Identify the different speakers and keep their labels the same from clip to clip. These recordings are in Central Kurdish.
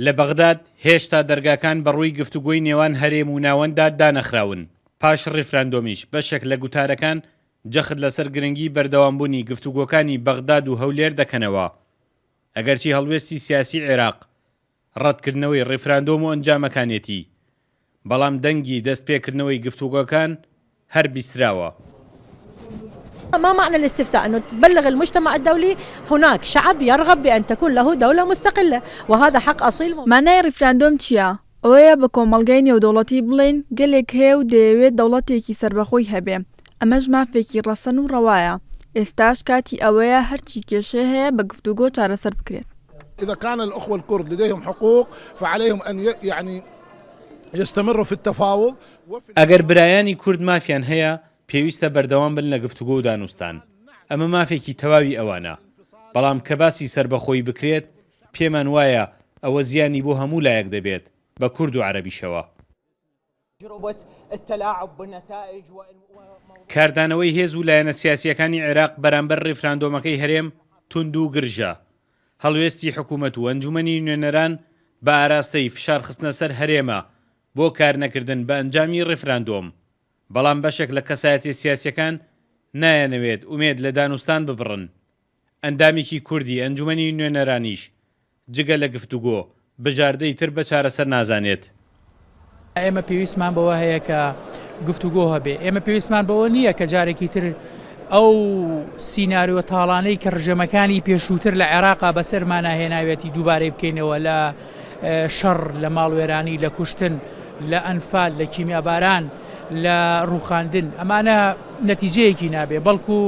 Speaker 1: لە بەغداد هێشتا دەرگاکان بەڕووی گفتوگۆی نێوان هەرێم و ناوەنددا دانەخراون. پاش ڕێفراندۆمیش بەشێک لە گوتارەکان جەخت لەسەر گرنگی بەردەوامبوونی گفتوگۆکانی بەغداد و هەولێر دەکەنەوە. ئەگەرچی هەڵوێستی سیاسی عێراق ڕەتکردنەوەی ڕێفراندۆم و ئەنجامەکانێتی، بەڵام دەنگی دەستپێکردنەوەی گفتوگۆکان هەر بیستراوە.
Speaker 2: ما معنى الاستفتاء؟ أنه تبلغ المجتمع الدولي هناك شعب يرغب بأن تكون له دولة مستقلة، وهذا حق أصيل.
Speaker 3: معنای ڕێفراندۆم چییە؟ ئەوەیە بە کۆمەڵگەی نێودەوڵەتی بڵێن گەلێک هەیە و دەیەوێت دەوڵەتێکی سربەخۆی هەبێ. ئەمەش مافێکی ڕەسەن و ڕەوایە. ئێستاش کاتی ئەوەیە هەرچی کێشە هەیە بە گفتوگۆ چارەسەر بکرێت.
Speaker 4: إذا كان الأخوة الكرد لديهم حقوق فعليهم أن يعني يستمروا في التفاوض.
Speaker 1: ئەگەر برایانی کورد مافیان هەیە پێویستە بەردەوام بن لە گفتوگۆ و دانوستان. ئەمە مافێکی تەواوی ئەوانە. بەڵام کە باسی سربەخۆی بکرێت پێمان وایە ئەوە زیانی بۆ هەموو لایەک دەبێت بە کورد و عەرەبیشەوە. کاردانەوەی هێز و لایەنە سیاسیەکانی عێراق بەرامبەر ڕێفراندۆمەکەی هەرێم تونند و گرژە. هەڵوێستی حکوومەت و ئەنجومەنی نوێنەران بە ئاراستەی فشار خستنە سەر هەرێمە بۆ کار نەکردن بە ئەنجامی ڕێفراندۆم. بەڵام بەشێک لە کەسایەتی سیاسیەکان نایەنەوێت ئومێد لە دانوستان ببڕن. ئەندامێکی کوردی ئەنجومەنی نوێنەرانیش جگە لە گفتوگۆ بژاردەی تر بە چارەسەر نازانێت.
Speaker 5: ئێمە پێویستمان بەوە هەیە کە گفتوگۆ هەبێ. ئێمە پێویستمان بەوە نییە کە جارێکی تر ئەو سیناریۆ تاڵانەی کە ڕژەمەکانی پێشووتر لە عێراقا بەسەرمانە هێناوێتی دووبارەی بکەینەوە لە شەڕ، لە ماڵوێرانی، لە کوشتن، لە ئەنفال، لە کیمیاباران، لە ڕووخاندن. ئەمانە نەتیجەیەکی نابێ، بەڵکو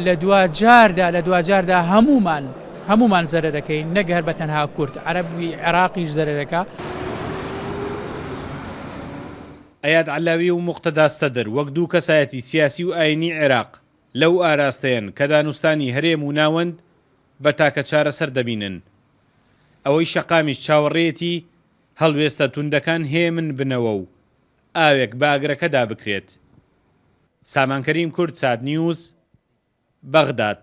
Speaker 5: لە دوجاردا هەمومان زەرەرەکەین، نەگەر بە تەنها کورد، عەرەبی عێراقیش زەرەرەکە.
Speaker 1: ئەیاد عەلاوی و موقتەدا سەدر وەک دوو کەسایەتی سیاسی و ئاینی عێراق لەو ئاراستەیەن کە دانوستانی هەرێم و ناوەند بە تاکە چارەسەر دەبینن. ئەوەی شەقامیش چاوەڕێتی هەڵوێستە توندەکان هێمن بنەوە و ئاوێک بە ئاگرەکەدا بکرێت. سامان کەریم کورد، سات نیوز، بەغداد.